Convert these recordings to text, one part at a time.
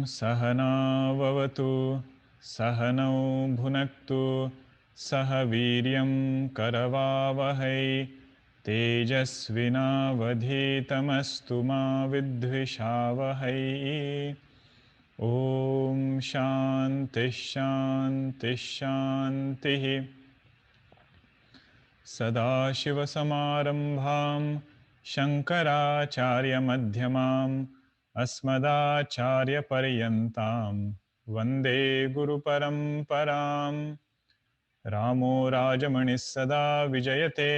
सहनाववतु सहनौ भुनक्तु सह वीर्यं करवावहै तेजस्विनावधीतमस्तु मा विद्विषावहै। ॐ शान्ति शान्ति शान्तिः। सदाशिवसमारम्भां शङ्कराचार्यमध्यमाम् अस्मदाचार्यपर्यन्तां वन्दे गुरुपरम्पराम्। रामो राजमणिः सदा विजयते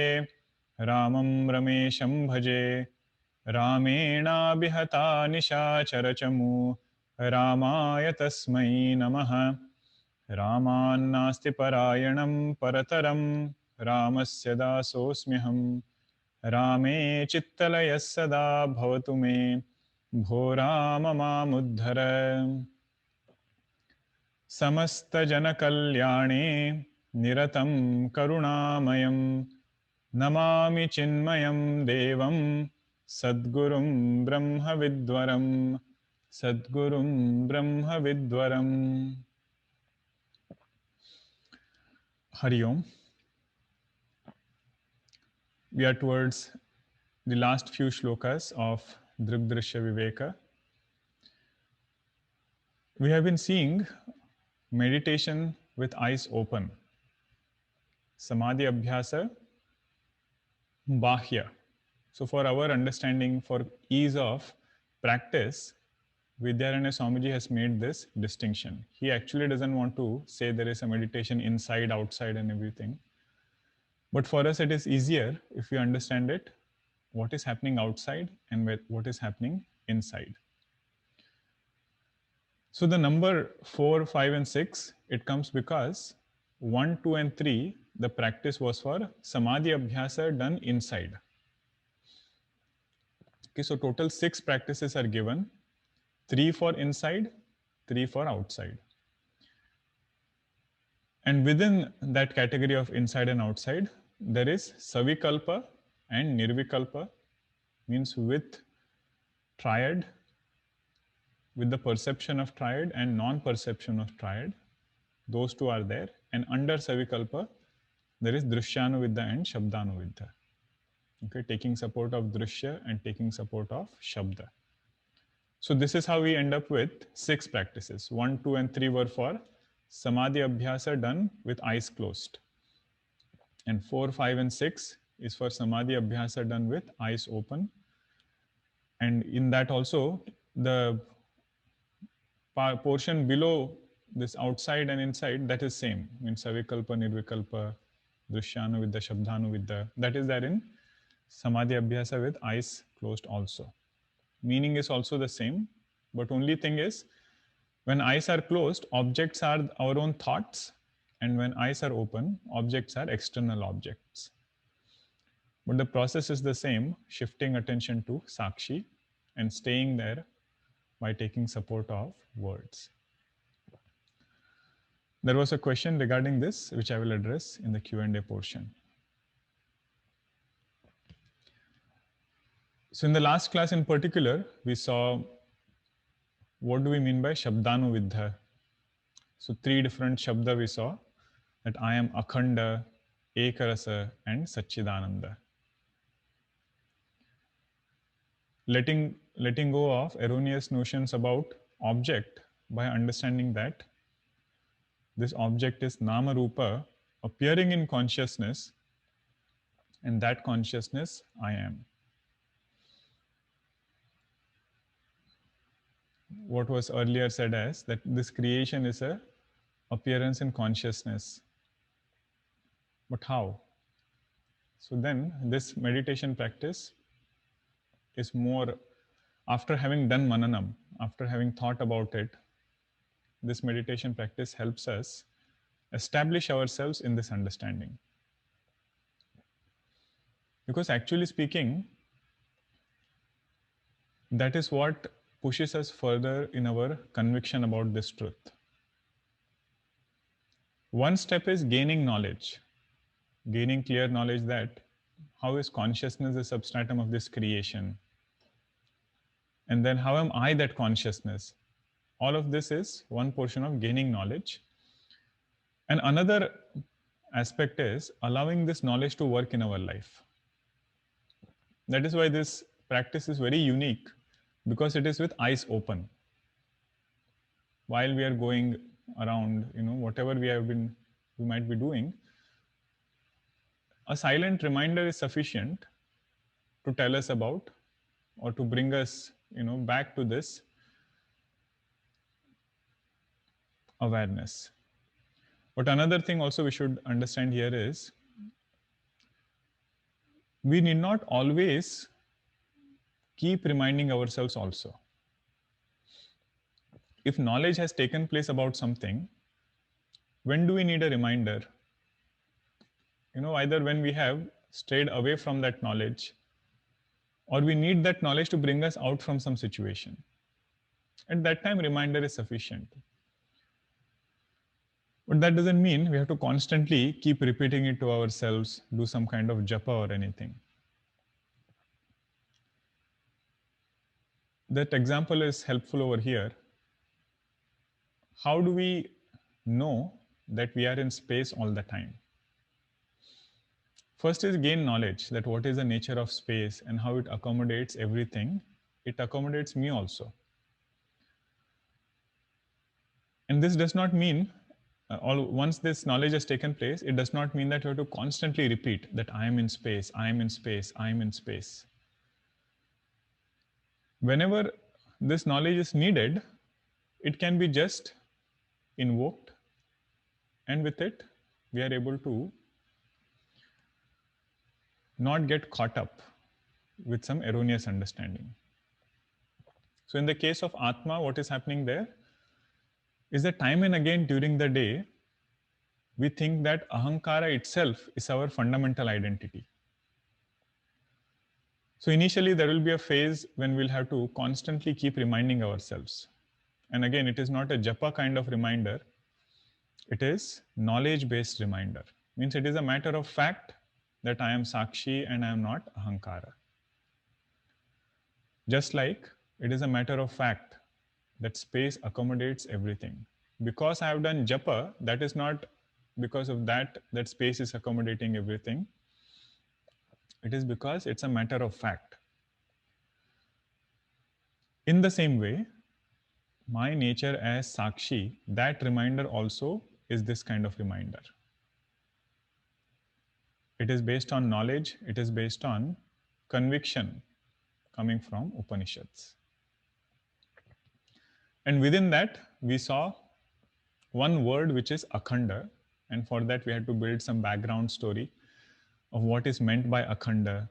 रामं रमेशं भजे। रामेणाभिहता निशाचरचमू रामाय तस्मै नमः। रामान्नास्ति परायणं परतरं रामस्य दासोऽस्म्यहम्। रामे चित्तलयः सदा भवतु मे भो राम मामुद्धर। समस्तजनकल्याणे निरतं करुणामयं नमामि चिन्मयं देवं सद्गुरुं ब्रह्मविद्वरं सद्गुरुं ब्रह्मविद्वरम्। Hari Om. We are towards the last few shlokas of Drigdrishya Viveka. We have been seeing meditation with eyes open, Samadhi Abhyasa, Bahya. So for our understanding, for ease of practice, Vidyaranya Swamiji has made this distinction. He actually doesn't want to say there is a meditation inside, outside and everything. But for us, it is easier if we understand it, what is happening outside and what is happening inside. So the number 4, 5 and 6, it comes because 1, 2 and 3, the practice was for Samadhi Abhyasa done inside. Okay, so total 6 practices are given, 3 for inside, 3 for outside. And within that category of inside and outside, there is Savikalpa and Nirvikalpa, means with triad, with the perception of triad and non-perception of triad. Those two are there. And under Savikalpa, there is Drishyanuvidya and Shabdanuvidya. Okay, taking support of Drishya and taking support of Shabda. So this is how we end up with 6 practices. 1, 2 and 3 were for Samadhi Abhyasa done with eyes closed. And 4, 5 and 6 is for Samadhi Abhyasa done with eyes open. And in that also, the portion below this outside and inside, that is same. In Savikalpa, Nirvikalpa, Drishyanuvidya, Shabdanuvidya, that is there in Samadhi Abhyasa with eyes closed also. Meaning is also the same, but only thing is, when eyes are closed, objects are our own thoughts, and when eyes are open, objects are external objects. But the process is the same, shifting attention to Sakshi and staying there by taking support of words. There was a question regarding this, which I will address in the Q&A portion. So in the last class in particular, we saw what do we mean by Shabdanuvidya. So 3 different Shabda we saw, that I am Akhanda, Ekarasa and Satchidananda. Letting go of erroneous notions about object by understanding that this object is Nama Rupa appearing in consciousness, and that consciousness I am. What was earlier said as that this creation is a appearance in consciousness. But how? So then this meditation practice is more, after having done mananam, after having thought about it, this meditation practice helps us establish ourselves in this understanding. Because actually speaking, that is what pushes us further in our conviction about this truth. One step is gaining knowledge, gaining clear knowledge that how is consciousness the substratum of this creation? And then how am I that consciousness? All of this is one portion of gaining knowledge. And another aspect is allowing this knowledge to work in our life. That is why this practice is very unique, because it is with eyes open. While we are going around, whatever we might be doing, a silent reminder is sufficient to tell us about, or to bring us, back to this awareness. But another thing also we should understand here is, we need not always keep reminding ourselves also. If knowledge has taken place about something, when do we need a reminder? Either when we have strayed away from that knowledge, or we need that knowledge to bring us out from some situation. At that time, reminder is sufficient. But that doesn't mean we have to constantly keep repeating it to ourselves, do some kind of japa or anything. That example is helpful over here. How do we know that we are in space all the time? First is gain knowledge that what is the nature of space and how it accommodates everything. It accommodates me also. And this does not mean, once this knowledge has taken place, it does not mean that you have to constantly repeat that I am in space, I am in space, I am in space. Whenever this knowledge is needed, it can be just invoked, and with it, we are able to not get caught up with some erroneous understanding. So in the case of Atma, what is happening there is that time and again during the day, we think that Ahankara itself is our fundamental identity. So initially there will be a phase when we'll have to constantly keep reminding ourselves. And again, it is not a japa kind of reminder. It is knowledge-based reminder. Means it is a matter of fact that I am Sakshi and I am not Ahankara. Just like it is a matter of fact that space accommodates everything. Because I have done japa, that is not because of that space is accommodating everything. It is because it's a matter of fact. In the same way, my nature as Sakshi, that reminder also is this kind of reminder. It is based on knowledge, it is based on conviction coming from Upanishads. And within that, we saw one word which is Akhanda, and for that we had to build some background story of what is meant by Akhanda,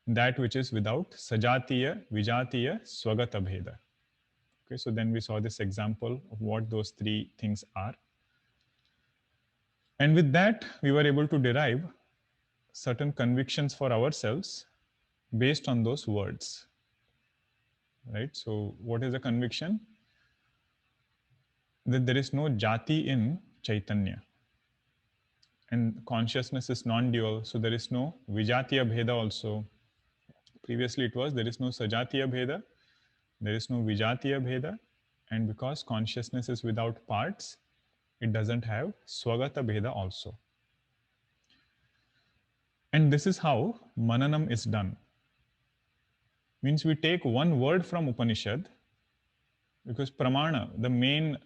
that which is without Sajatiya, Vijatiya, Swagata Bheda. Okay, so then we saw this example of what those three things are. And with that, we were able to derive certain convictions for ourselves based on those words. Right? So what is a conviction? That there is no jati in Chaitanya. And consciousness is non-dual, so there is no Vijatiya Bheda also. Previously it was, there is no Sajatiya Bheda, there is no Vijatiya Bheda, and because consciousness is without parts, it doesn't have Swagata Bheda also. And this is how Mananam is done. Means we take one word from Upanishad, because Pramana, the main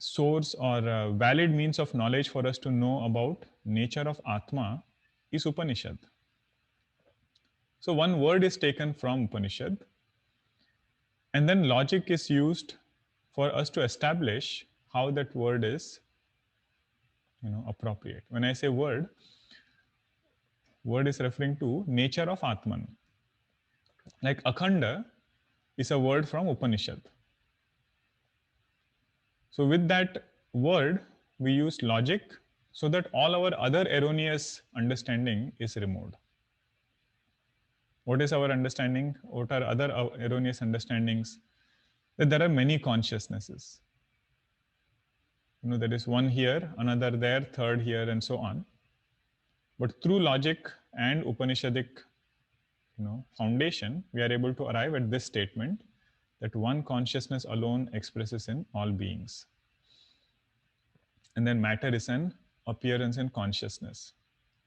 source or valid means of knowledge for us to know about nature of Atma is Upanishad. So one word is taken from Upanishad, and then logic is used for us to establish how that word is appropriate. When I say word is referring to nature of Atman. Like Akhanda is a word from Upanishad. So with that word, we use logic so that all our other erroneous understanding is removed. What is our understanding? What are other erroneous understandings? That there are many consciousnesses. There is one here, another there, third here, and so on. But through logic and Upanishadic foundation, we are able to arrive at this statement that one consciousness alone expresses in all beings. And then matter is an appearance in consciousness.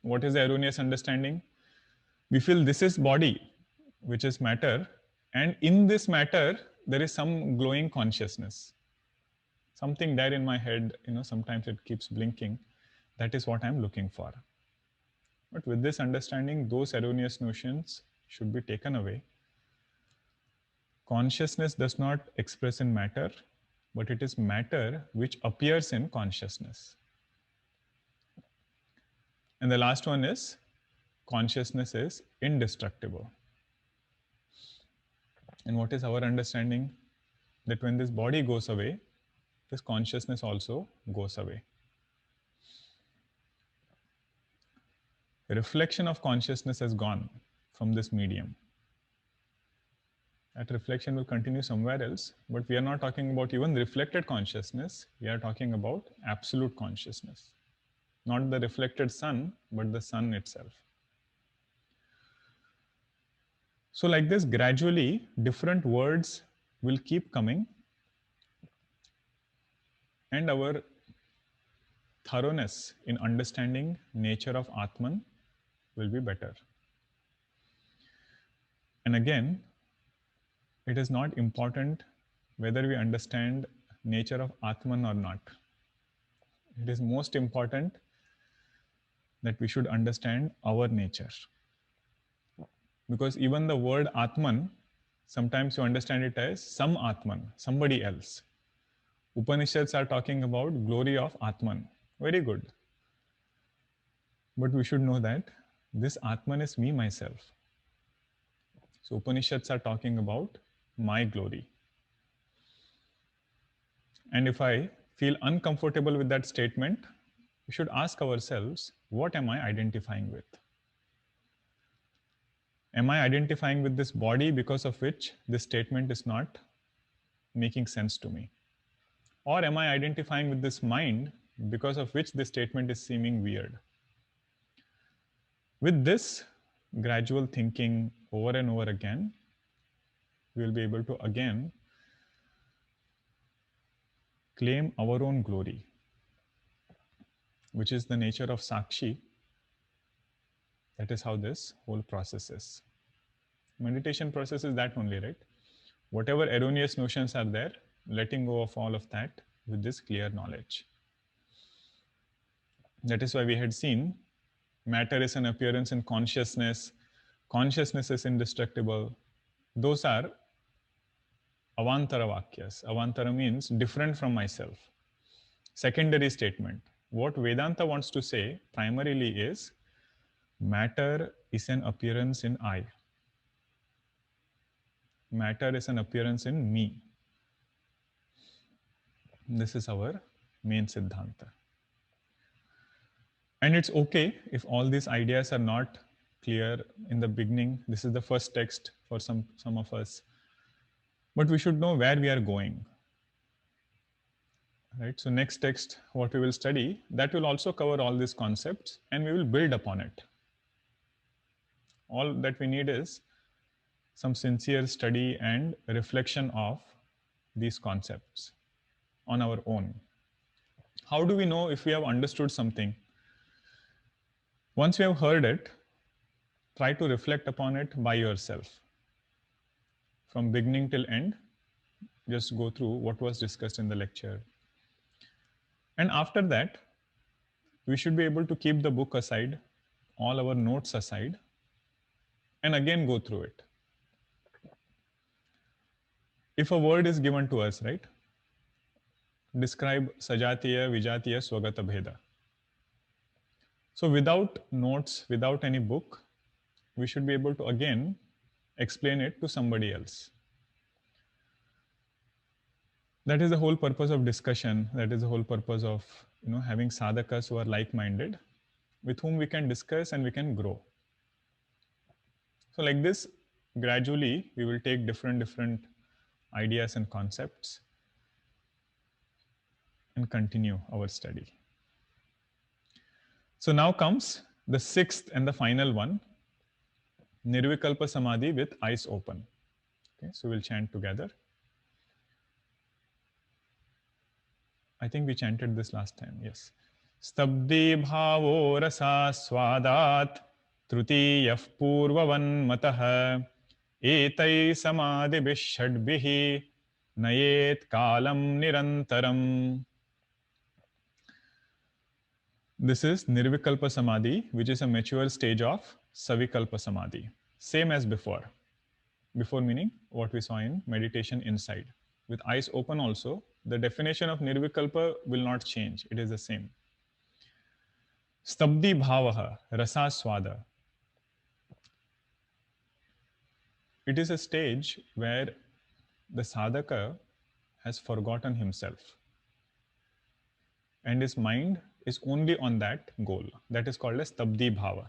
What is the erroneous understanding? We feel this is body, which is matter, and in this matter, there is some glowing consciousness. Something there in my head, sometimes it keeps blinking. That is what I'm looking for. But with this understanding, those erroneous notions should be taken away. Consciousness does not express in matter, but it is matter which appears in consciousness. And the last one is consciousness is indestructible. And what is our understanding? That when this body goes away, this consciousness also goes away. The reflection of consciousness has gone from this medium. That reflection will continue somewhere else, but we are not talking about even reflected consciousness. We are talking about absolute consciousness. Not the reflected sun, but the sun itself. So like this, gradually, different words will keep coming, and our thoroughness in understanding nature of Atman will be better. And again, it is not important whether we understand nature of Atman or not. It is most important that we should understand our nature. Because even the word Atman, sometimes you understand it as some Atman, somebody else. Upanishads are talking about glory of Atman. Very good. But we should know that this Atman is me, myself. So Upanishads are talking about my glory. And if I feel uncomfortable with that statement, we should ask ourselves, what am I identifying with? Am I identifying with this body because of which this statement is not making sense to me? Or am I identifying with this mind because of which this statement is seeming weird? With this gradual thinking over and over again, we will be able to again claim our own glory, which is the nature of Sakshi. That is how this whole process is. Meditation process is that only, right? Whatever erroneous notions are there, letting go of all of that with this clear knowledge. That is why we had seen matter is an appearance in consciousness, consciousness is indestructible. Those are avantara vakyas. Avantara means different from myself. Secondary statement. What Vedanta wants to say primarily is matter is an appearance in I. Matter is an appearance in me. This is our main Siddhanta. And it's okay if all these ideas are not clear in the beginning. This is the first text for some of us. But we should know where we are going. Right? So next text, what we will study, that will also cover all these concepts and we will build upon it. All that we need is some sincere study and reflection of these concepts on our own. How do we know if we have understood something? Once you have heard it, try to reflect upon it by yourself. From beginning till end, just go through what was discussed in the lecture. And after that, we should be able to keep the book aside, all our notes aside, and again go through it. If a word is given to us, right? Describe Sajatiya, Vijatiya, Swagata Bheda. So without notes, without any book, we should be able to again explain it to somebody else. That is the whole purpose of discussion. That is the whole purpose of having sadhakas who are like-minded, with whom we can discuss and we can grow. So like this, gradually we will take different ideas and concepts and continue our study. So now comes the sixth and the final one, Nirvikalpa Samadhi with eyes open. Okay, so we'll chant together. I think we chanted this last time. Yes. Stabdi bhavo rasa swadat trutiyah purvavan matah etai samadhi bishadbihi nayet kalam nirantaram. This is Nirvikalpa Samadhi, which is a mature stage of Savikalpa Samadhi. Same as before. Before meaning what we saw in meditation inside. With eyes open also, the definition of Nirvikalpa will not change. It is the same. Stabdi bhavaha, rasa swada. It is a stage where the sadhaka has forgotten himself and his mind is only on that goal. That is called as stabdi bhava.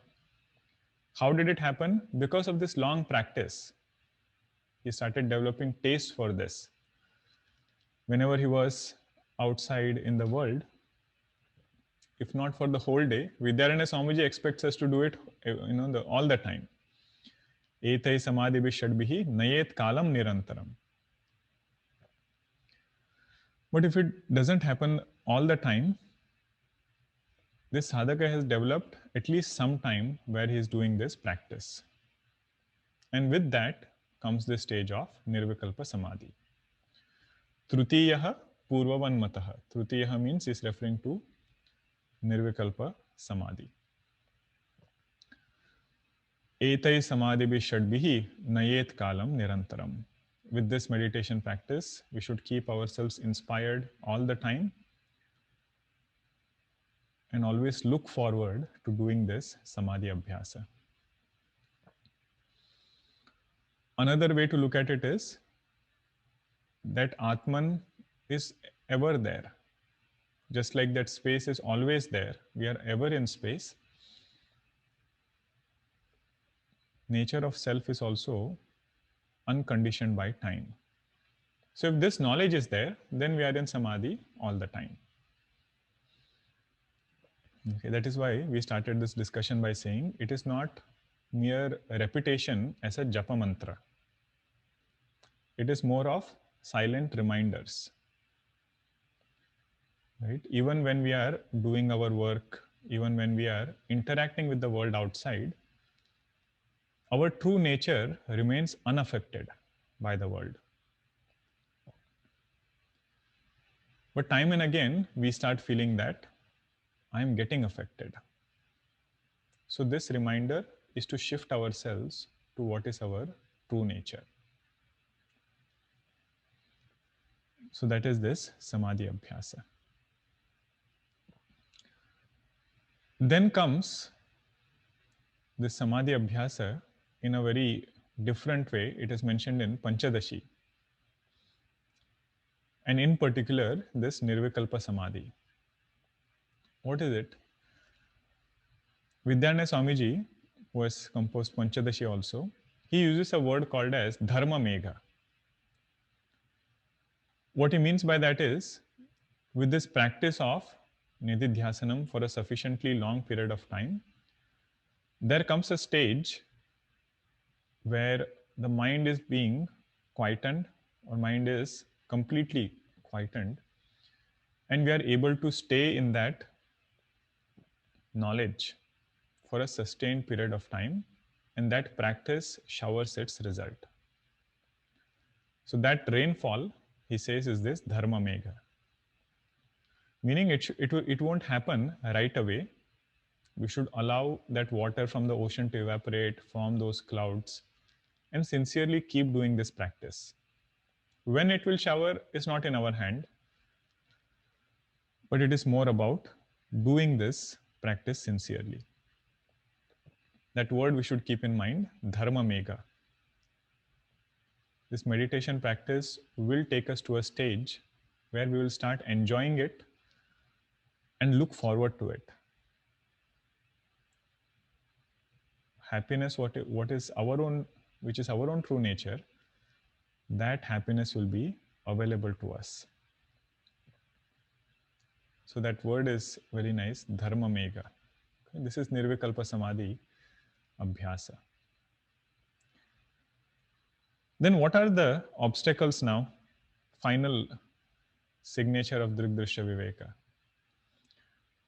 How did it happen? Because of this long practice, he started developing taste for this. Whenever he was outside in the world, if not for the whole day, Vidyaranya Swamiji expects us to do it, all the time. Etai samadhi bishadbihi nayet kalam nirantaram. But if it doesn't happen all the time, this sadhaka has developed at least some time where he is doing this practice. And with that comes the stage of Nirvikalpa Samadhi. Trutiyaha purvavanmataha. Trutiyaha means is referring to Nirvikalpa Samadhi. Etai samadhibhi shadbihi nayet kalam nirantaram. With this meditation practice, we should keep ourselves inspired all the time and always look forward to doing this samadhi abhyasa. Another way to look at it is that Atman is ever there. Just like that space is always there, we are ever in space. Nature of self is also unconditioned by time. So if this knowledge is there, then we are in samadhi all the time. Okay, that is why we started this discussion by saying it is not mere repetition as a japa mantra. It is more of silent reminders. Right? Even when we are doing our work, even when we are interacting with the world outside, our true nature remains unaffected by the world. But time and again, we start feeling that I am getting affected. So this reminder is to shift ourselves to what is our true nature. So that is this samadhi abhyasa. Then comes this samadhi abhyasa in a very different way. It is mentioned in Panchadashi. And in particular, this Nirvikalpa Samadhi. What is it? Vidyaranya Swamiji, who has composed Panchadashi also, he uses a word called as Dharma Megha. What he means by that is, with this practice of Nididhyasanam for a sufficiently long period of time, there comes a stage where the mind is being quietened, or mind is completely quietened, and we are able to stay in that knowledge for a sustained period of time, and that practice showers its result. So that rainfall, he says, is this dharma megha. Meaning it won't happen right away. We should allow that water from the ocean to evaporate, form those clouds, and sincerely keep doing this practice. When it will shower is not in our hand, but it is more about doing this practice sincerely. That word we should keep in mind, dharma megha. This meditation practice will take us to a stage where we will start enjoying it and look forward to it. Happiness, what is our own, which is our own true nature, that happiness will be available to us. So that word is very nice, dharma megha. Okay, this is Nirvikalpa Samadhi abhyasa. Then what are the obstacles now? Final signature of Drigdrishya Viveka.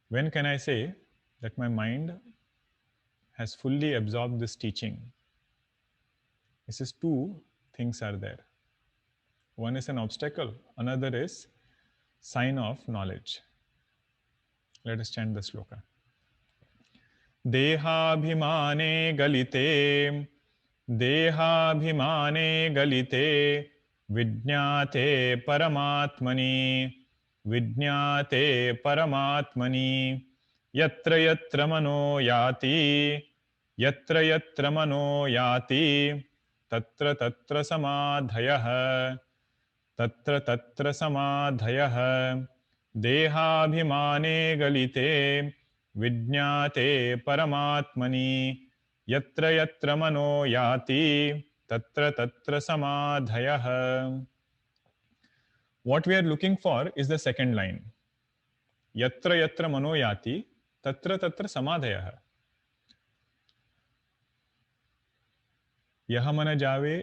When can I say that my mind has fully absorbed this teaching? This is two things are there. One is an obstacle, another is sign of knowledge. Let us chant the sloka. Dehabhimane galite, Dehabhimane galite, Vijñate paramatmani, Vijñate paramatmani, Yatra yatra mano yati, Yatra yatra mano yati, Tatra tatra samadhayah, Tatra tatra samadhayah, Dehabhimane galite, Vijñate paramatmani, Yatra yatra mano yati, Tatra tatra samadhayah. What we are looking for is the second line. Yatra yatra mano yati, Tatra tatra samadhayah. यह मन जावे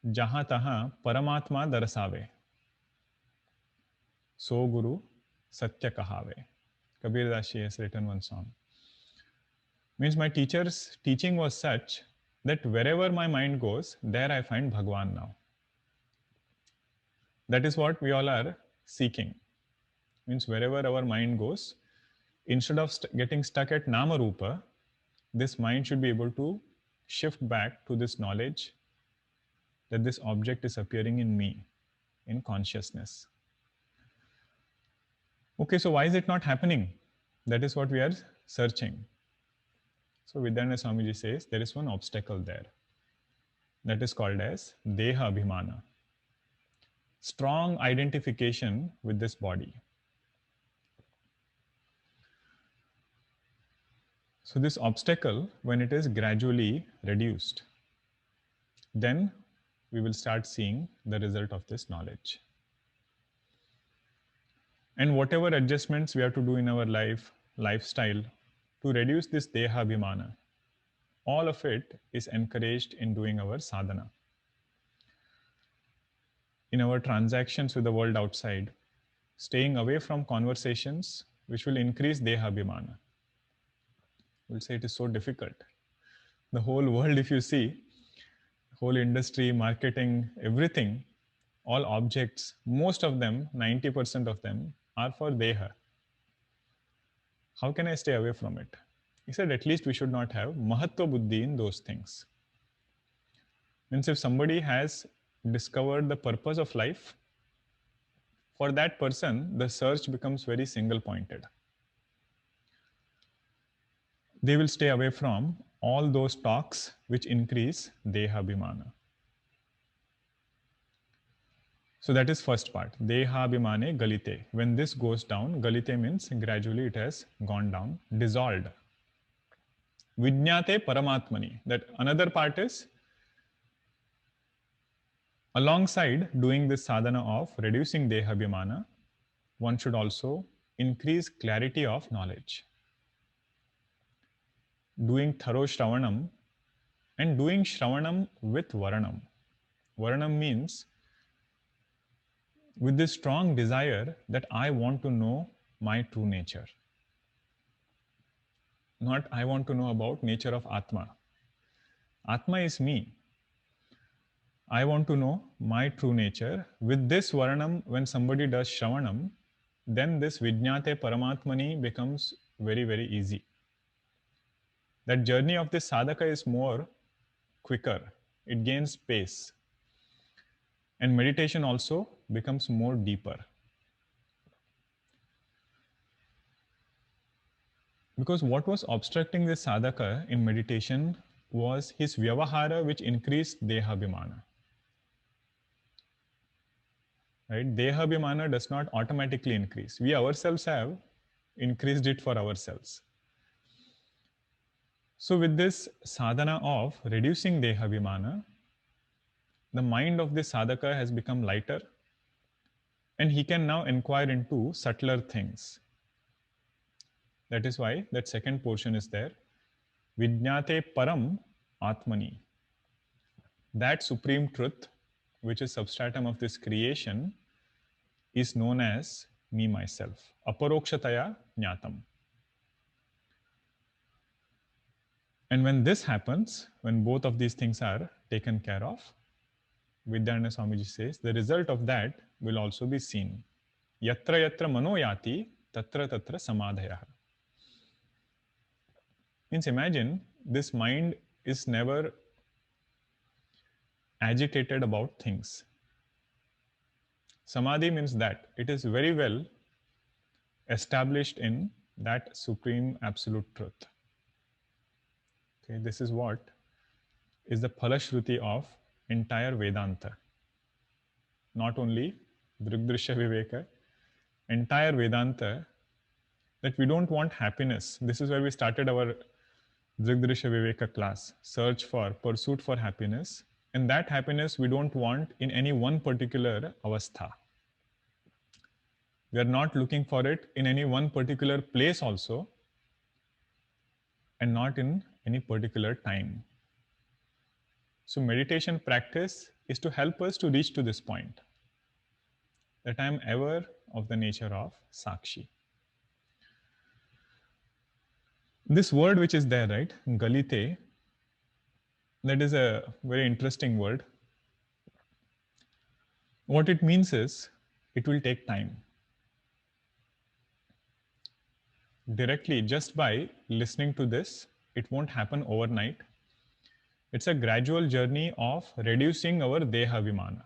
जहां तहां परमात्मा दरसावे, सो गुरु सत्य कहावे. Kabir Das Ji has written one song. Means my teacher's teaching was such that wherever my mind goes, there I find Bhagwan now. That is what we all are seeking. Means wherever our mind goes, instead of getting stuck at Nama Rupa, this mind should be able to shift back to this knowledge that this object is appearing in me, in consciousness. Okay, so why is it not happening? That is what we are searching. So Vidyananda Swamiji says there is one obstacle there. That is called as Deha Abhimana. Strong identification with this body. So this obstacle, when it is gradually reduced, then we will start seeing the result of this knowledge. And whatever adjustments we have to do in our lifestyle to reduce this Deha Abhimana, all of it is encouraged in doing our sadhana. In our transactions with the world outside, staying away from conversations which will increase Deha Abhimana. We'll say it is so difficult. The whole world, if you see, whole industry, marketing, everything, all objects, most of them, 90% of them are for Deha. How can I stay away from it? He said at least we should not have Mahatva Buddhi in those things. Means if somebody has discovered the purpose of life, for that person, the search becomes very single-pointed. They will stay away from all those talks which increase Deha Abhimana. So that is first part. Deha Abhimane Galite. When this goes down, Galite means gradually it has gone down, dissolved. Vijñate Paramatmani. That another part is alongside doing this sadhana of reducing Deha Abhimana, one should also increase clarity of knowledge. Doing thorough Shravanam and doing Shravanam with Varanam. Varanam means with this strong desire that I want to know my true nature. Not I want to know about nature of Atma. Atma is me. I want to know my true nature. With this Varanam, when somebody does Shravanam, then this Vijñate Paramatmani becomes very, very easy. That journey of this sadhaka is more quicker. It gains pace. And meditation also becomes more deeper. Because what was obstructing this sadhaka in meditation was his vyavahara, which increased Deha Abhimana. Right? Deha Abhimana does not automatically increase. We ourselves have increased it for ourselves. So with this sadhana of reducing Deha Abhimana, the mind of this sadhaka has become lighter, and he can now inquire into subtler things. That is why that second portion is there. Vijñate Param Atmani. That supreme truth, which is substratum of this creation, is known as me myself. Aparokshataya jnatam. And when this happens, when both of these things are taken care of, Vidyaranya Swamiji says, the result of that will also be seen. Yatra yatra mano yati, tatra tatra samadhaya. Means imagine this mind is never agitated about things. Samadhi means that it is very well established in that supreme absolute truth. Okay, this is what is the phalashruti of entire Vedanta. Not only Drishdrishya Viveka, entire Vedanta, that we don't want happiness. This is where we started our Drishdrishya Viveka class. Search for, pursuit for happiness. And that happiness we don't want in any one particular avastha. We are not looking for it in any one particular place also, and not in any particular time. So meditation practice is to help us to reach to this point, that I am aware of the nature of Sakshi. This word which is there, right, Galite, that is a very interesting word. What it means is, it will take time. Directly, just by listening to this, it won't happen overnight. It's a gradual journey of reducing our Deha Vimana.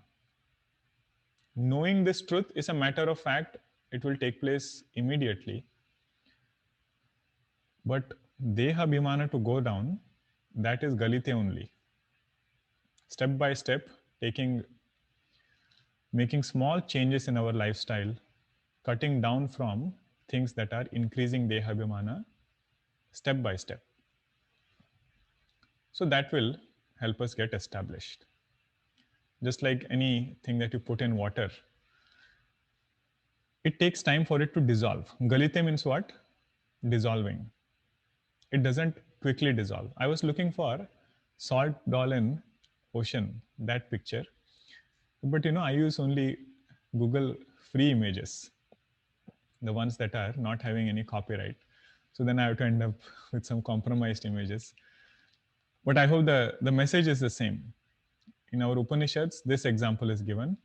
Knowing this truth is a matter of fact, it will take place immediately. But Deha Vimana to go down, that is Galite only. Step by step, making small changes in our lifestyle, cutting down from things that are increasing Deha Vimana, step by step. So that will help us get established. Just like anything that you put in water, it takes time for it to dissolve. Galite means what? Dissolving. It doesn't quickly dissolve. I was looking for salt doll in ocean, that picture. But I use only Google free images, the ones that are not having any copyright. So then I have to end up with some compromised images. But I hope the message is the same. In our Upanishads, this example is given,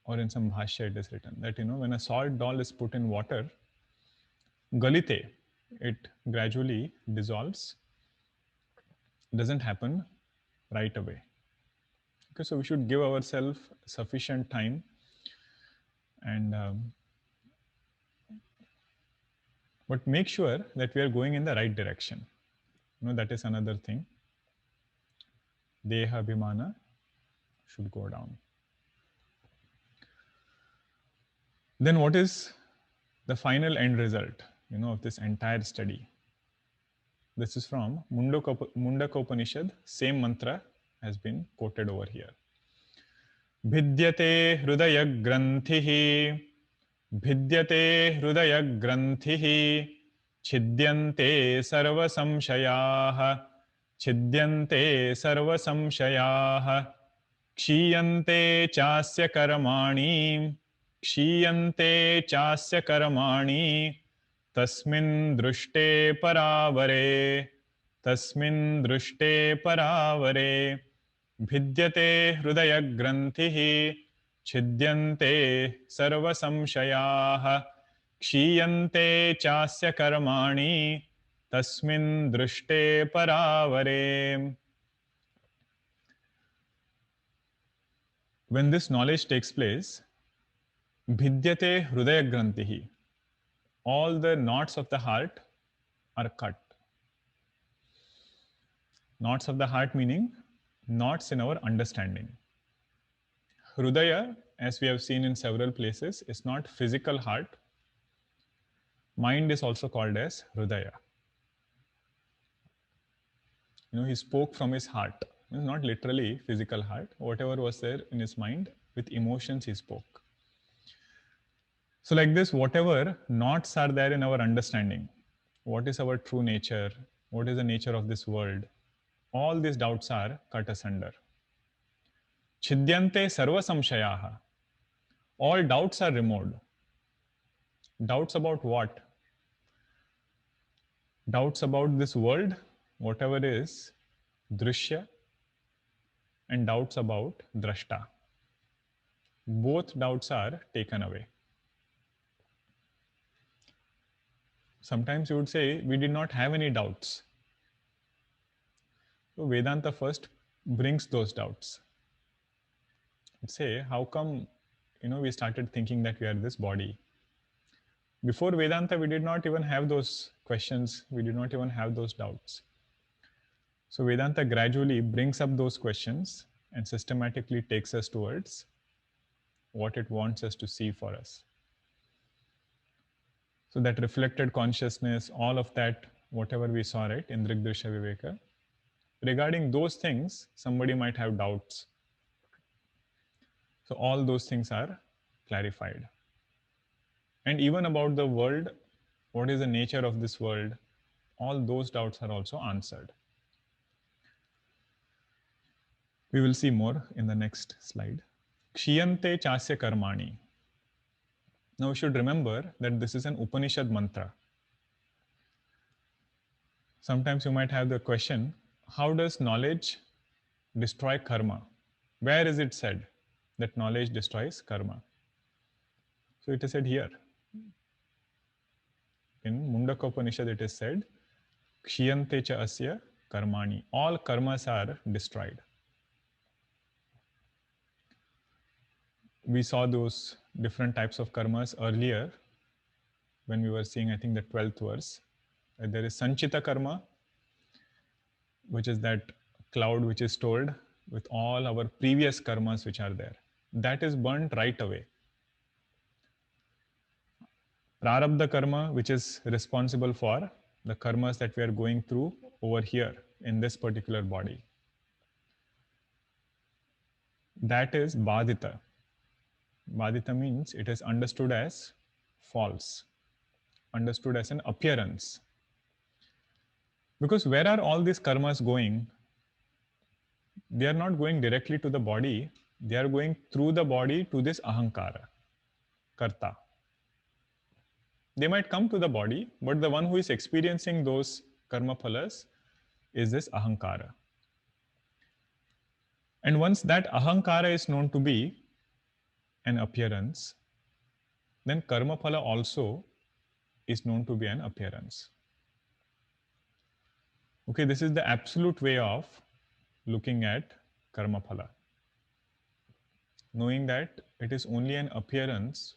or in some bhashya it is written, that when a salt doll is put in water, Galite, it gradually dissolves. It doesn't happen right away. Okay, so we should give ourselves sufficient time, and but make sure that we are going in the right direction. That is another thing. Deha Bhimana should go down. Then what is the final end result, of this entire study? This is from Mundaka Upanishad. Same mantra has been quoted over here. Bhidyate hrudaya granthihi, bhidyate hrudaya granthihi, chidyante sarva samshayaha, chidyante sarva samshayaha, kshiyante chasya karmani, kshiyante chasya karmani, tasmin drushte paravare, tasmin drushte paravare, भिद्यते हृदय ग्रंथिः छिद्यन्ते सर्व संशयाः क्षीयन्ते चास्य कर्माणि तस्मिन् दृष्टे परावरे. When this knowledge takes place, भिद्यते हृदय ग्रंथिः, all the knots of the heart are cut. Knots of the heart meaning knots in our understanding. Hrudaya, as we have seen in several places, is not physical heart. Mind is also called as Hrudaya. He spoke from his heart. It's not literally physical heart. Whatever was there in his mind, with emotions he spoke. So like this, whatever knots are there in our understanding, what is our true nature, what is the nature of this world, all these doubts are cut asunder. Chidyante sarva samshayaha. All doubts are removed. Doubts about what? Doubts about this world, whatever is drishya, and doubts about drashta. Both doubts are taken away. Sometimes you would say, we did not have any doubts. So Vedanta first brings those doubts. Say, how come, we started thinking that we are this body? Before Vedanta, we did not even have those questions. We did not even have those doubts. So Vedanta gradually brings up those questions and systematically takes us towards what it wants us to see for us. So that reflected consciousness, all of that, whatever we saw, right, in Drigdrishya Viveka, regarding those things, somebody might have doubts. So all those things are clarified. And even about the world, what is the nature of this world, all those doubts are also answered. We will see more in the next slide. Kshiyante chasya karmani. Now we should remember that this is an Upanishad mantra. Sometimes you might have the question, how does knowledge destroy karma? Where is it said that knowledge destroys karma? So it is said here. In Mundaka Upanishad it is said, Kshiyante cha asya karmani. All karmas are destroyed. We saw those different types of karmas earlier when we were seeing, I think, the 12th verse. There is Sanchita karma, which is that cloud which is stored with all our previous karmas which are there. That is burnt right away. Prarabdha karma, which is responsible for the karmas that we are going through over here in this particular body. That is badita. Badita means it is understood as false, understood as an appearance. Because where are all these karmas going? They are not going directly to the body, they are going through the body to this ahankara, karta. They might come to the body, but the one who is experiencing those karma phalas is this ahankara. And once that ahankara is known to be an appearance, then karma phala also is known to be an appearance. Okay, this is the absolute way of looking at karma phala. Knowing that it is only an appearance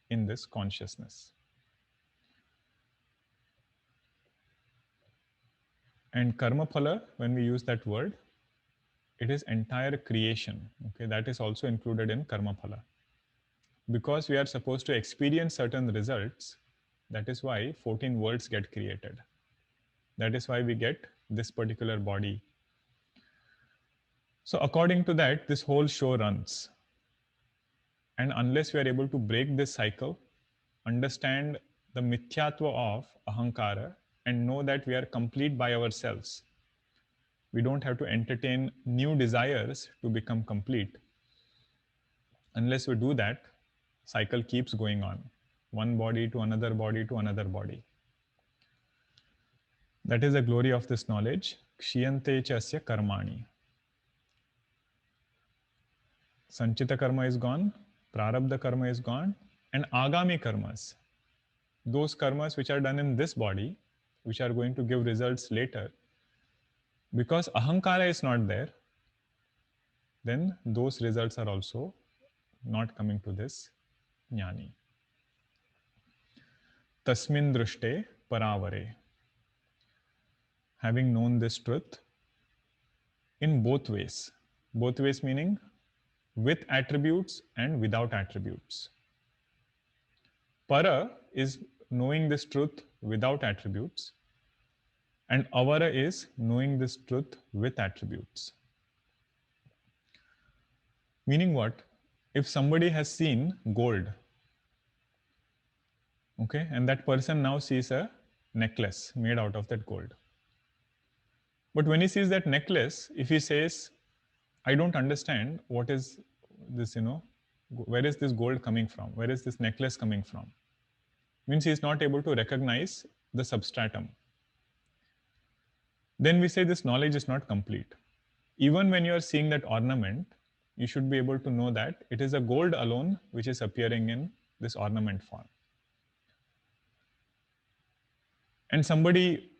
in this consciousness. And karma phala, when we use that word, it is entire creation. Okay, that is also included in karma phala. Because we are supposed to experience certain results, that is why 14 worlds get created. That is why we get this particular body. So according to that, this whole show runs. And unless we are able to break this cycle, understand the mithyatva of ahankara, and know that we are complete by ourselves, we don't have to entertain new desires to become complete. Unless we do that, cycle keeps going on. One body to another body to another body. That is the glory of this knowledge. Kshiyante chasya karmani. Sanchita karma is gone, prarabdha karma is gone, and agami karmas, those karmas which are done in this body, which are going to give results later, because ahankara is not there, then those results are also not coming to this jnani. Tasmin drushte paravare. Having known this truth in both ways meaning with attributes and without attributes. Para is knowing this truth without attributes, and avara is knowing this truth with attributes. Meaning what? If somebody has seen gold, okay, and that person now sees a necklace made out of that gold. But when he sees that necklace, if he says, I don't understand what is this, where is this gold coming from? Where is this necklace coming from? Means he is not able to recognize the substratum. Then we say this knowledge is not complete. Even when you are seeing that ornament, you should be able to know that it is a gold alone which is appearing in this ornament form. And somebody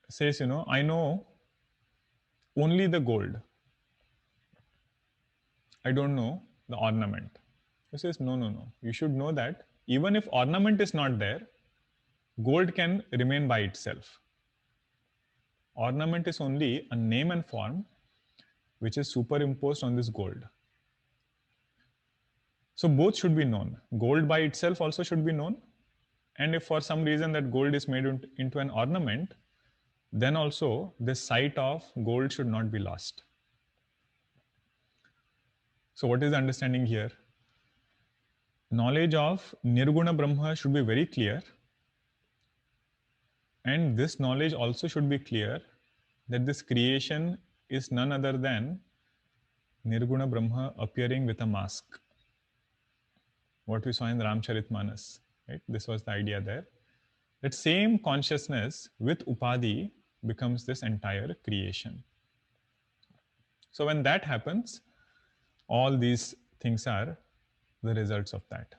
says, I know only the gold. I don't know the ornament. He says, no. You should know that even if ornament is not there, gold can remain by itself. Ornament is only a name and form which is superimposed on this gold. So both should be known. Gold by itself also should be known. And if for some reason that gold is made into an ornament, then also this sight of gold should not be lost. So what is the understanding here? Knowledge of Nirguna Brahma should be very clear. And this knowledge also should be clear that this creation is none other than Nirguna Brahma appearing with a mask. What we saw in Ramcharitmanas, right? This was the idea there. That same consciousness with Upadhi becomes this entire creation. So when that happens, all these things are the results of that.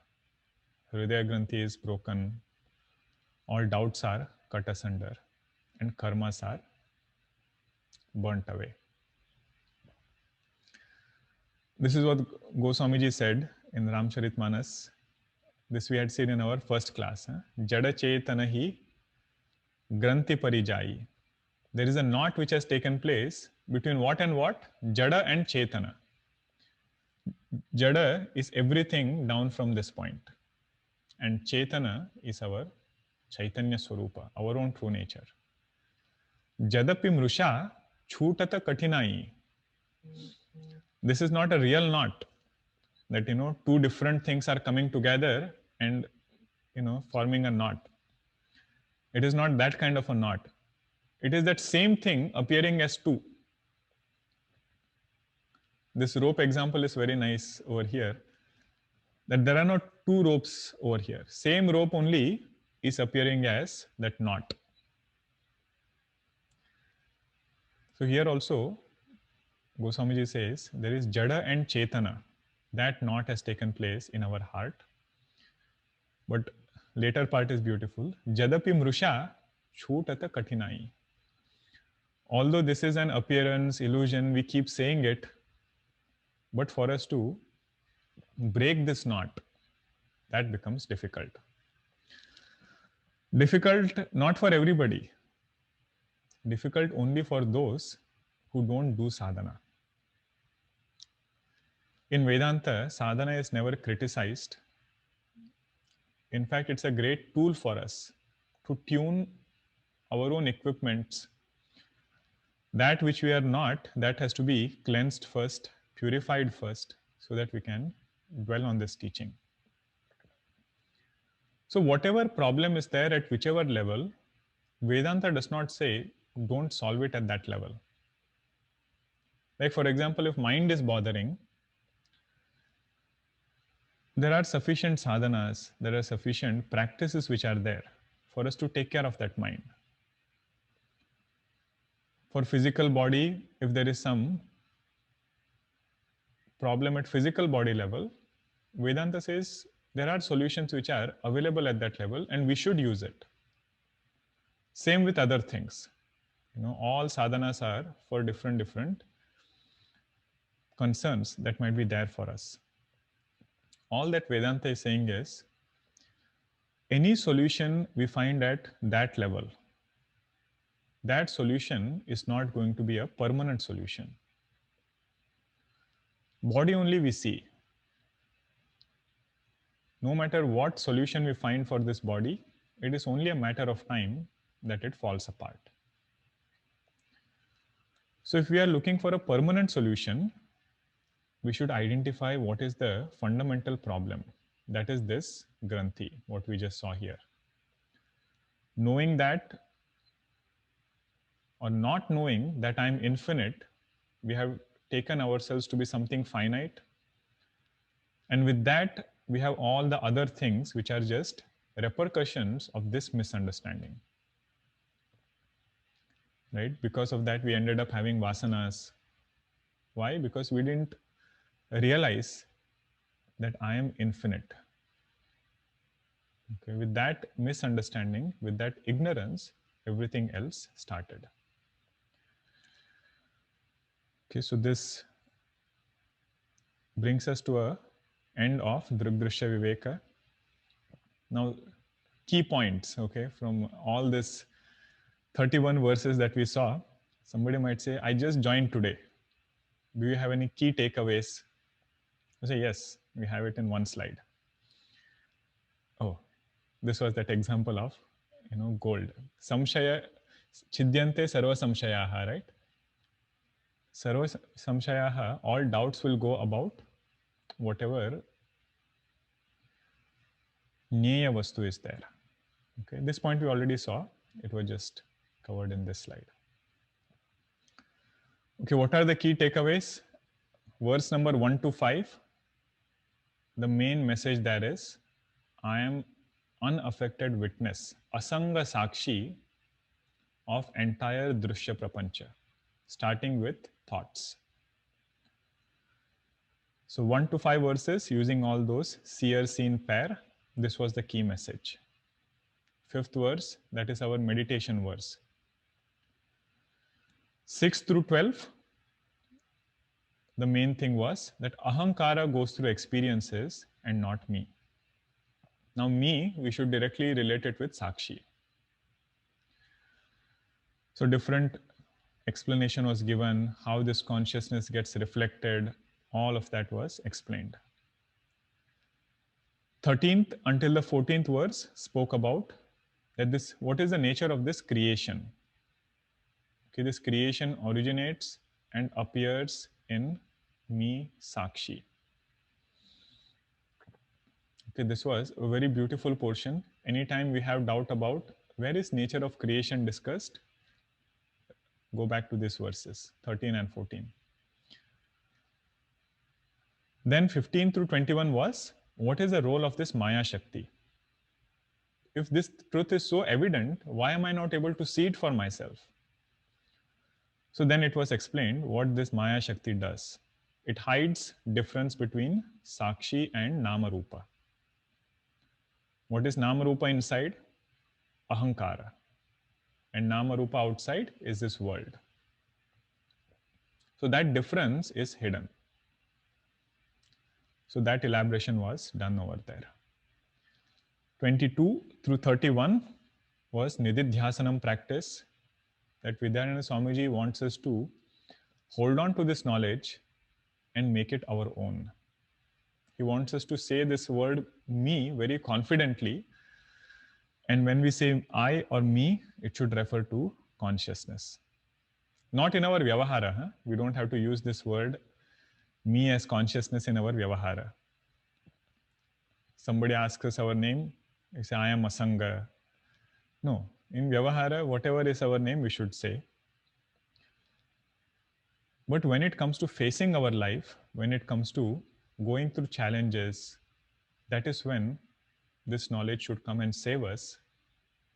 Hridaya Granthi is broken, all doubts are cut asunder, and karmas are burnt away. This is what Goswamiji said in Ramcharitmanas. This we had seen in our first class. Jada Chetana hi Granthi Parijai. There is a knot which has taken place between what and what? Jada and Chetana. Jada is everything down from this point. And Chetana is our Chaitanya Swarupa, our own true nature. Jadapi Mrusha Chhutata Katinai. This is not a real knot. That, two different things are coming together and, forming a knot. It is not that kind of a knot. It is that same thing appearing as two. This rope example is very nice over here. That there are not two ropes over here. Same rope only is appearing as that knot. So here also, Goswamiji says, there is Jada and Chetana. That knot has taken place in our heart. But later part is beautiful. Jadapi Mrusha Chhutata Katinai. Although this is an appearance, illusion, we keep saying it, but for us to break this knot, that becomes difficult. Difficult not for everybody. Difficult only for those who don't do sadhana. In Vedanta, sadhana is never criticized. In fact, it's a great tool for us to tune our own equipments. That which we are not, that has to be cleansed first, purified first, so that we can dwell on this teaching. So whatever problem is there at whichever level, Vedanta does not say, don't solve it at that level. Like for example, if mind is bothering, there are sufficient sadhanas, there are sufficient practices which are there for us to take care of that mind. For physical body, if there is some problem at physical body level, Vedanta says there are solutions which are available at that level and we should use it. Same with other things. All sadhanas are for different concerns that might be there for us. All that Vedanta is saying is, any solution we find at that level, that solution is not going to be a permanent solution. Body only we see. No matter what solution we find for this body, it is only a matter of time that it falls apart. So if we are looking for a permanent solution, we should identify what is the fundamental problem. That is this Granthi, what we just saw here. Knowing that or not knowing that I am infinite, we have taken ourselves to be something finite. And with that, we have all the other things which are just repercussions of this misunderstanding. Right? Because of that, we ended up having vasanas. Why? Because we didn't realize that I am infinite. Okay, with that misunderstanding, with that ignorance, everything else started. Okay, so this brings us to a end of Drugdrishya Viveka. Now, key points, okay, from all this 31 verses that we saw, somebody might say, I just joined today. Do you have any key takeaways? I say, yes, we have it in one slide. Oh, this was that example of, gold. Samshaya, chidyante sarva samshayaha, right? Sarva samshayaha, all doubts will go about whatever Nyeya Vastu is there. Okay, this point we already saw. It was just covered in this slide. Okay, what are the key takeaways? Verse number 1 to 5. The main message there is, I am unaffected witness, asanga sakshi of entire Drushya Prapancha, starting with thoughts. So 1 to 5 verses using all those seer seen pair, this was the key message. 5th verse, that is our meditation verse. 6 through 12, the main thing was that ahankara goes through experiences and not me. Now me, we should directly relate it with sakshi. So different explanation was given, how this consciousness gets reflected, all of that was explained. 13th until the 14th verse spoke about that this, what is the nature of this creation? Okay, this creation originates and appears in me, Sakshi. Okay, this was a very beautiful portion. Anytime we have doubt about where is nature of creation discussed, go back to these verses, 13 and 14. Then 15 through 21 was, what is the role of this Maya Shakti? If this truth is so evident, why am I not able to see it for myself? So then it was explained what this Maya Shakti does. It hides difference between Sakshi and Namarupa. What is Namarupa inside? Ahankara. And Namarupa outside is this world. So that difference is hidden. So that elaboration was done over there. 22 through 31 was Nididhyasanam practice that Vidyananda Swamiji wants us to hold on to this knowledge and make it our own. He wants us to say this word me very confidently. And when we say I or me, it should refer to consciousness. Not in our vyavahara. Huh? We don't have to use this word me as consciousness in our vyavahara. Somebody asks us our name, we say I am Asanga. No, in vyavahara, whatever is our name, we should say. But when it comes to facing our life, when it comes to going through challenges, that is when this knowledge should come and save us,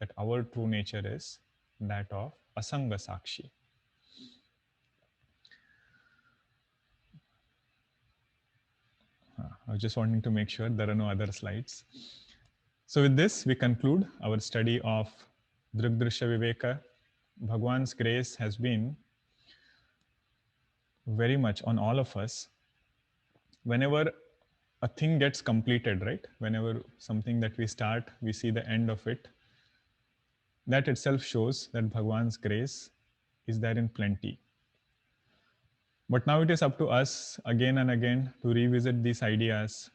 that our true nature is that of Asanga Sakshi. I was just wanting to make sure there are no other slides. So with this, we conclude our study of Drugdrishya Viveka. Bhagwan's grace has been very much on all of us. Whenever a thing gets completed, right? Whenever something that we start, we see the end of it. That itself shows that Bhagwan's grace is there in plenty. But now it is up to us again and again to revisit these ideas,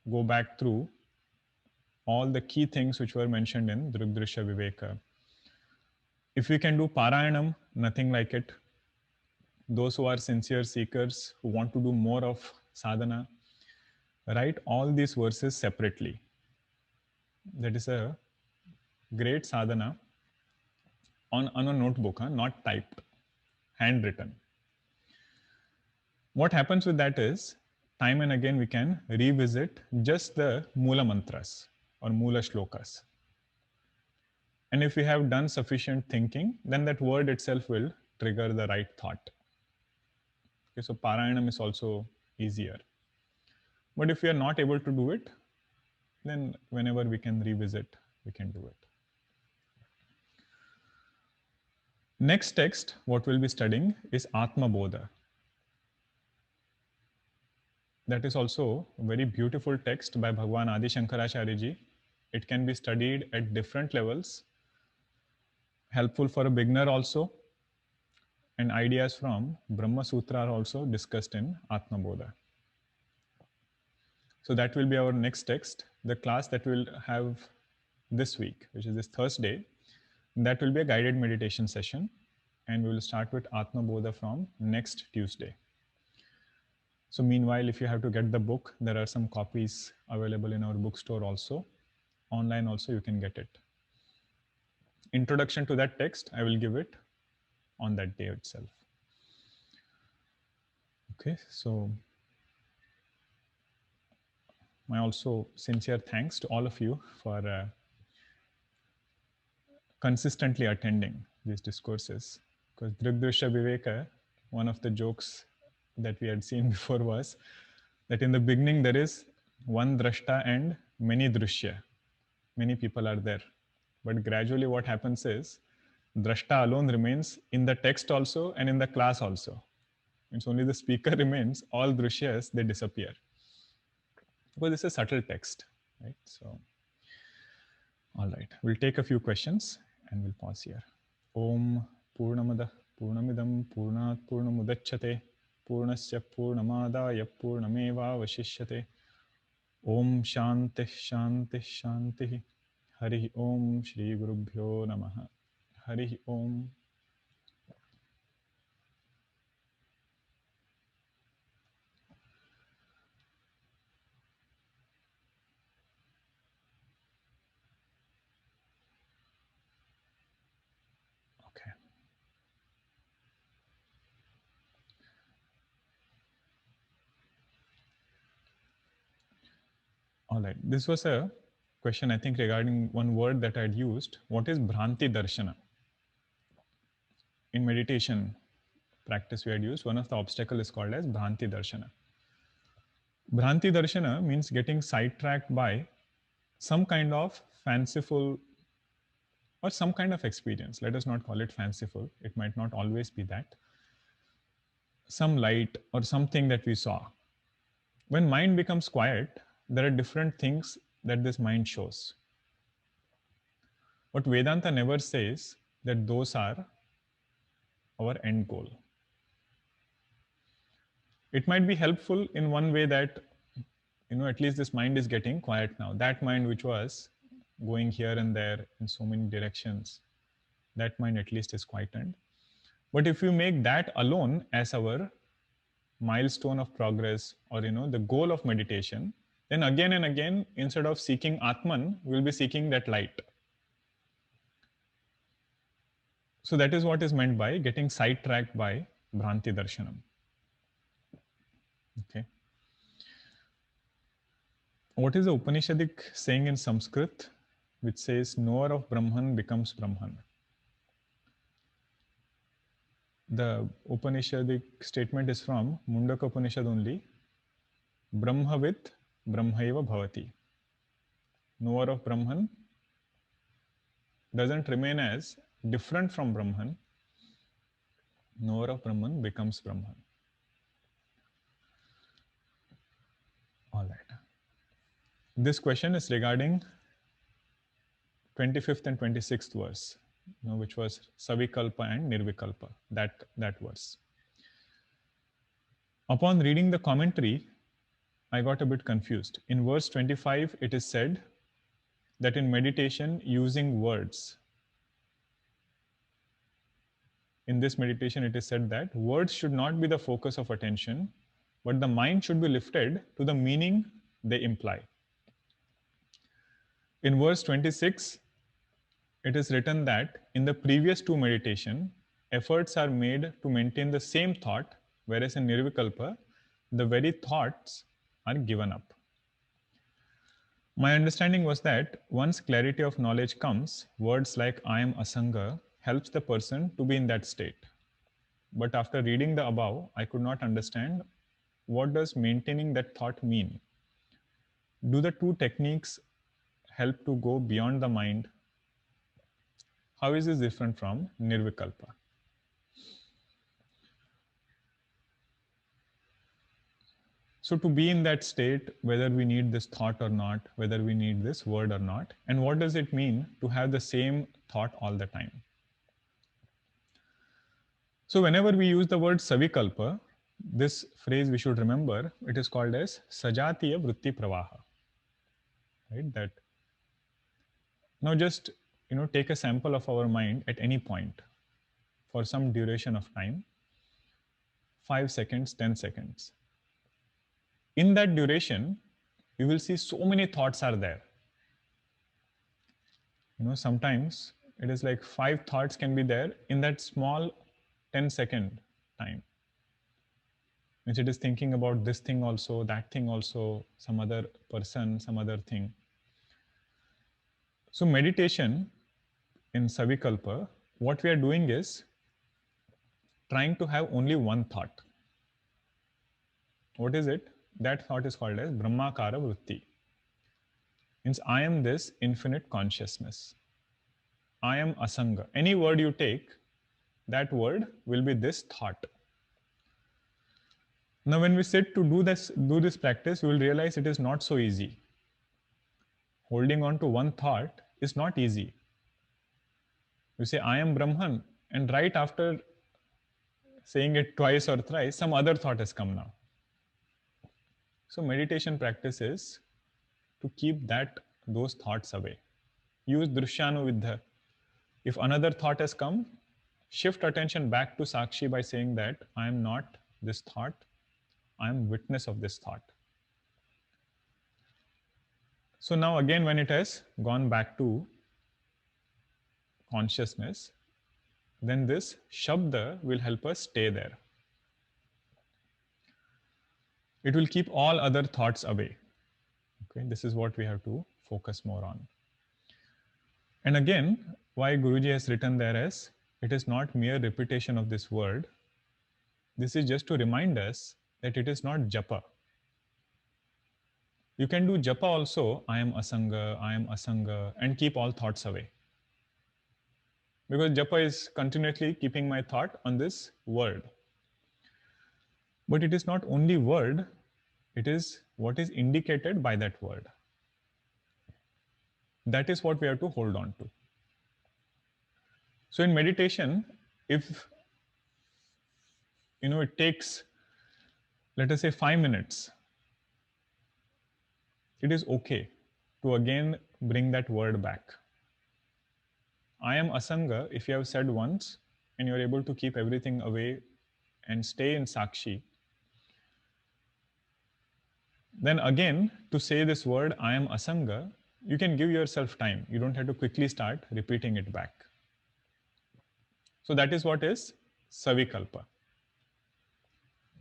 go back through all the key things which were mentioned in Drugdrishya Viveka. If we can do Parayanam, nothing like it. Those who are sincere seekers, who want to do more of sadhana, write all these verses separately. That is a great sadhana on a notebook, not typed, handwritten. What happens with that is, time and again we can revisit just the Mula Mantras or Mula Shlokas. And if we have done sufficient thinking, then that word itself will trigger the right thought. Okay, so Parayanam is also easier. But if we are not able to do it, then whenever we can revisit, we can do it. Next text, what we'll be studying is Atma Bodha. That is also a very beautiful text by Bhagwan Adi Shankaracharya ji. It can be studied at different levels, helpful for a beginner also, and ideas from Brahma Sutra are also discussed in Atma Bodha. So that will be our next text. The class that we'll have this week, which is this Thursday, that will be a guided meditation session, and we will start with Atma Bodha from next Tuesday. So meanwhile, if you have to get the book, there are some copies available in our bookstore also. Online also you can get it. Introduction to that text, I will give it on that day itself. Okay, so my also sincere thanks to all of you for consistently attending these discourses. Because Drigdrishya Viveka, one of the jokes that we had seen before was that in the beginning there is one drashta and many drishya. Many people are there. But gradually what happens is drashta alone remains in the text also and in the class also. It's only the speaker remains, all drishyas, they disappear. Because this is a subtle text, right? So, all right, we'll take a few questions and we'll pause here. Om Purnamada Purnamidam Purnat Purnamudachyate Purnasya Purnamadaya Purnameva Vashishyate Om Shanti Shanti Shanti Hari Om Shri Gurubhyo Namaha Hari Om. Okay. All right. This was a question, I think, regarding one word that I had used. What is Bhranti Darshana? In meditation practice we had used, one of the obstacles is called as Bhranti Darshana. Bhranti Darshana means getting sidetracked by some kind of fanciful or some kind of experience. Let us not call it fanciful. It might not always be that. Some light or something that we saw. When mind becomes quiet, there are different things that this mind shows. But Vedanta never says that those are our end goal. It might be helpful in one way that, at least this mind is getting quiet now. That mind which was going here and there in so many directions, that mind at least is quietened. But if you make that alone as our milestone of progress or, the goal of meditation, then again and again, instead of seeking Atman, we'll be seeking that light. So that is what is meant by getting sidetracked by Bhranti Darshanam. Okay. What is the Upanishadic saying in Sanskrit which says, knower of Brahman becomes Brahman? The Upanishadic statement is from Mundaka Upanishad only. Brahmavit Brahmaiva Bhavati. Knower of Brahman doesn't remain as different from Brahman. Knower of Brahman becomes Brahman. All right. This question is regarding 25th and 26th verse, which was Savikalpa and Nirvikalpa, that verse. Upon reading the commentary, I got a bit confused. In verse 25, it is said that in meditation, using words. In this meditation, it is said that words should not be the focus of attention, but the mind should be lifted to the meaning they imply. In verse 26, it is written that in the previous two meditation, efforts are made to maintain the same thought, whereas in Nirvikalpa, the very thoughts are given up. My understanding was that once clarity of knowledge comes, words like I am Asanga helps the person to be in that state. But after reading the above, I could not understand what does maintaining that thought mean. Do the two techniques help to go beyond the mind? How is this different from Nirvikalpa? So to be in that state, whether we need this thought or not, whether we need this word or not, and what does it mean to have the same thought all the time? So whenever we use the word savikalpa, this phrase we should remember, it is called as sajatiya vritti pravaha. Right? That now just take a sample of our mind at any point for some duration of time, 5 seconds, 10 seconds. In that duration, you will see so many thoughts are there. Sometimes it is like 5 thoughts can be there in that small 10-second time. Which it is thinking about this thing also, that thing also, some other person, some other thing. So meditation in Savikalpa, what we are doing is trying to have only one thought. What is it? That thought is called as Brahmakara Vritti. Means I am this infinite consciousness. I am Asanga. Any word you take, that word will be this thought. Now when we sit to do this practice, you will realize it is not so easy. Holding on to one thought is not easy. You say, I am Brahman, and right after saying it twice or thrice, some other thought has come now. So meditation practice is to keep those thoughts away. Use Drishyanuvidha. If another thought has come, shift attention back to Sakshi by saying that I am not this thought, I am witness of this thought. So now again, when it has gone back to consciousness, then this Shabda will help us stay there. It will keep all other thoughts away. Okay, this is what we have to focus more on. And again, why Guruji has written there as it is not mere repetition of this word. This is just to remind us that it is not japa. You can do japa also, I am asanga, and keep all thoughts away. Because japa is continuously keeping my thought on this word. But it is not only word, it is what is indicated by that word. That is what we have to hold on to. So in meditation, if it takes, let us say, 5 minutes, it is okay to again bring that word back. I am Asanga, if you have said once and you're able to keep everything away and stay in Sakshi, then again to say this word, I am Asanga, you can give yourself time. You don't have to quickly start repeating it back. So that is what is Savikalpa.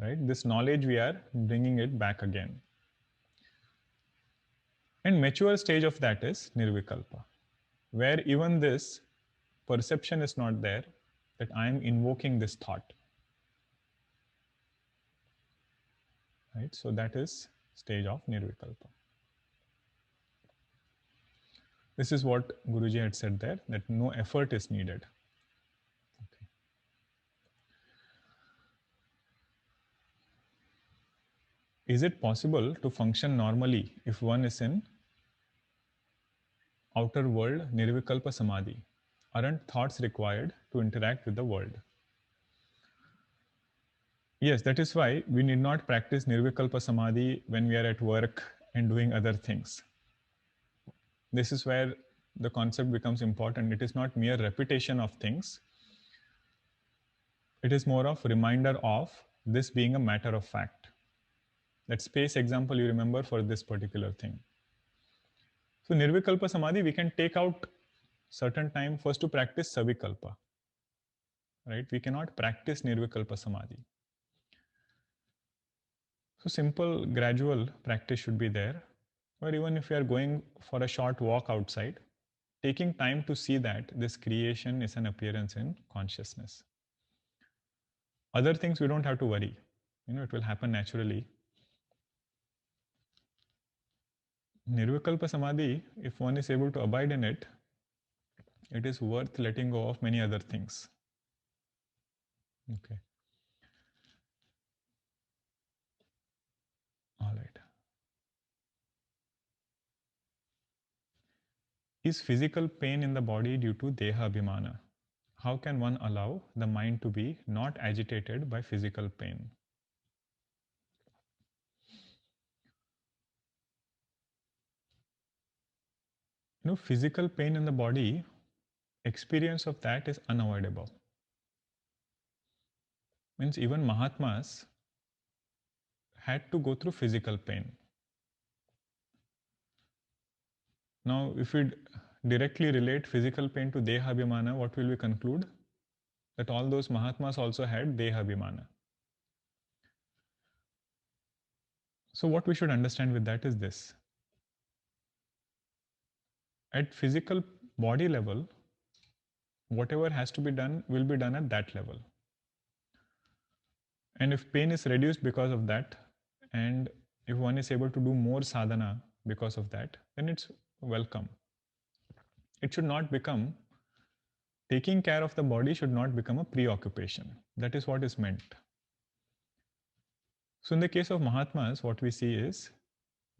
Right? This knowledge, we are bringing it back again. And mature stage of that is Nirvikalpa, where even this perception is not there that I am invoking this thought. Right? So that is stage of Nirvikalpa. This is what Guruji had said there, that no effort is needed. Okay. Is it possible to function normally if one is in outer world Nirvikalpa Samadhi? Aren't thoughts required to interact with the world? Yes, that is why we need not practice Nirvikalpa Samadhi when we are at work and doing other things. This is where the concept becomes important. It is not mere repetition of things. It is more of reminder of this being a matter of fact. That space example you remember for this particular thing. So Nirvikalpa Samadhi, we can take out certain time first to practice Savikalpa. Right? We cannot practice Nirvikalpa Samadhi. So simple gradual practice should be there, or even if you are going for a short walk outside, taking time to see that this creation is an appearance in consciousness. Other things we don't have to worry, it will happen naturally. Nirvikalpa Samadhi, if one is able to abide in it, it is worth letting go of many other things. Okay. All right. Is physical pain in the body due to Deha Abhimana? How can one allow the mind to be not agitated by physical pain? Physical pain in the body, experience of that is unavoidable. Means even Mahatmas had to go through physical pain. Now, if we directly relate physical pain to Dehabhimana, what will we conclude? That all those Mahatmas also had Dehabhimana. So, what we should understand with that is this. At physical body level, whatever has to be done will be done at that level. And if pain is reduced because of that, and if one is able to do more sadhana because of that, then it's welcome. It should not become, taking care of the body should not become a preoccupation. That is what is meant. So, in the case of Mahatmas, what we see is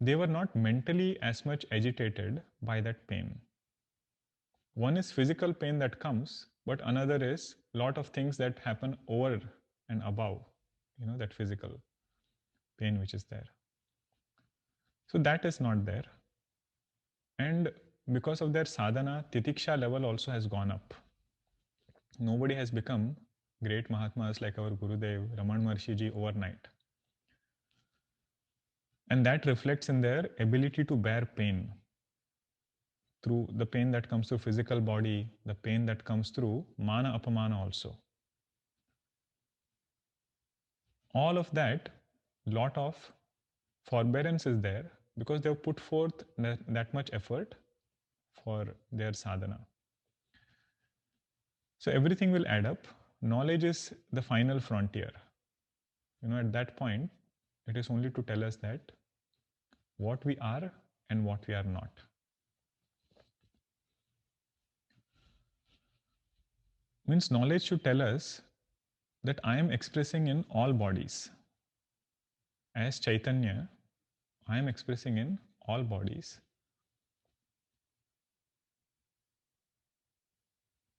they were not mentally as much agitated by that pain. One is physical pain that comes, but another is a lot of things that happen over and above, that physical pain which is there. So that is not there. And because of their sadhana, titiksha level also has gone up. Nobody has become great Mahatmas like our Gurudev, Raman Maharshi ji overnight. And that reflects in their ability to bear pain. Through the pain that comes through physical body, the pain that comes through mana apamana also. All of that, lot of forbearance is there because they have put forth that much effort for their sadhana. So everything will add up. Knowledge is the final frontier. At that point, it is only to tell us that what we are and what we are not. Means knowledge should tell us that I am expressing in all bodies. As Chaitanya, I am expressing in all bodies.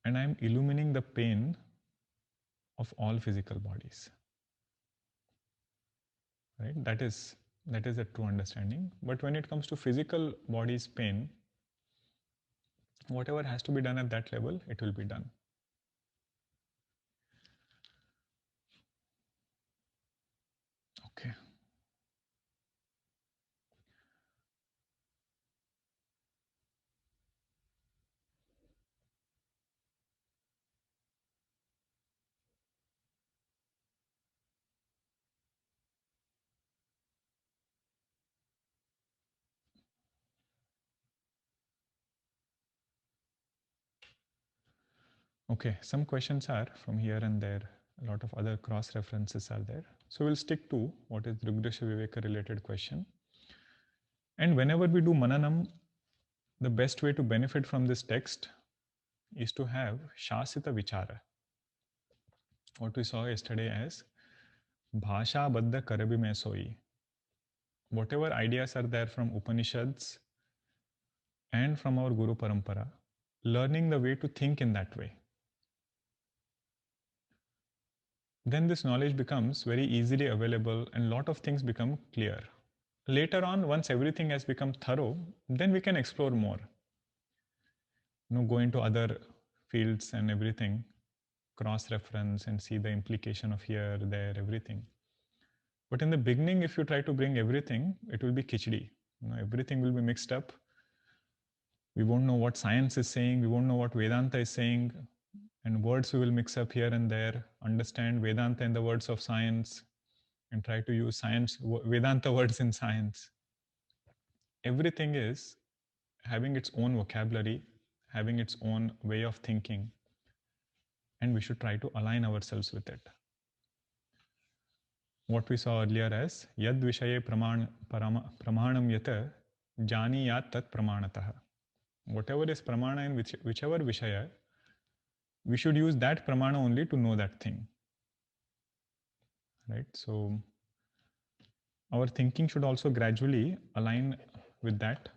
And I am illumining the pain of all physical bodies. Right? That is a true understanding. But when it comes to physical body's pain, whatever has to be done at that level, it will be done. Okay. Okay, some questions are from here and there. A lot of other cross references are there. So we'll stick to what is Drugdasha Viveka related question. And whenever we do Mananam, the best way to benefit from this text is to have Shasita Vichara. What we saw yesterday as Bhasha Baddha Karabi Mein Soi. Whatever ideas are there from Upanishads and from our Guru Parampara, learning the way to think in that way. Then this knowledge becomes very easily available and a lot of things become clear. Later on, once everything has become thorough, then we can explore more. Go into other fields and everything, cross-reference and see the implication of here, there, everything. But in the beginning, if you try to bring everything, it will be khichdi. Everything will be mixed up. We won't know what science is saying. We won't know what Vedanta is saying. And words we will mix up here and there, understand Vedanta in the words of science, and try to use science, Vedanta words in science. Everything is having its own vocabulary, having its own way of thinking, and we should try to align ourselves with it. What we saw earlier as yad vishaye pramanam yata janiyat tat pramanatah. Whatever is pramana in whichever vishaya, we should use that pramana only to know that thing. Right? So our thinking should also gradually align with that,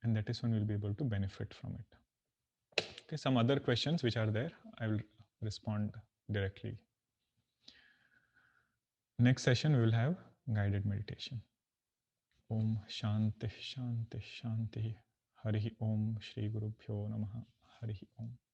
and that is when we'll be able to benefit from it. Okay, some other questions which are there, I will respond directly. Next session, we will have guided meditation. Om Shanti Shanti Shanti. Hari Om Shri Guru Bhyo Namaha. Hari Om.